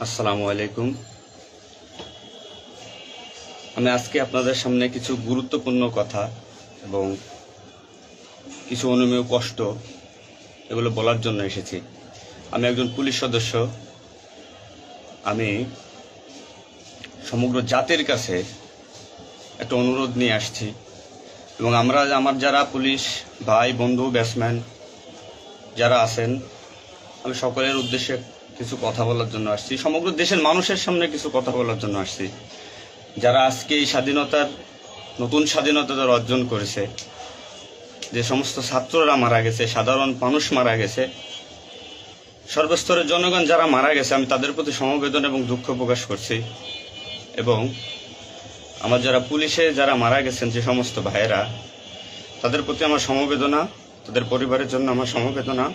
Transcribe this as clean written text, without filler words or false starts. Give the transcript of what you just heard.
আসসালামু আলাইকুম। আমি আজকে আপনাদের সামনে কিছু গুরুত্বপূর্ণ কথা এবং কিছু অনুমেয় কষ্ট এগুলো বলার জন্য এসেছি। আমি একজন পুলিশ সদস্য। আমি সমগ্র জাতির কাছে একটা অনুরোধ নিয়ে আসছি এবং আমার যারা পুলিশ ভাই বন্ধু ব্যাটসম্যান যারা আছেন, আমি সকলের উদ্দেশ্যে কিছু কথা বলার জন্য আসছি। সমগ্র দেশের মানুষের সামনে কিছু কথা বলার জন্য আসছি। যারা আজকে এই নতুন স্বাধীনতা যারা অর্জন করেছে, যে সমস্ত ছাত্ররা মারা গেছে, সাধারণ মানুষ মারা গেছে, সর্বস্তরের জনগণ যারা মারা গেছে, আমি তাদের প্রতি সমবেদনা এবং দুঃখ প্রকাশ করছি। এবং আমার যারা পুলিশে যারা মারা গেছেন যে সমস্ত ভাইয়েরা, তাদের প্রতি আমার সমবেদনা, তাদের পরিবারের জন্য আমার সমবেদনা।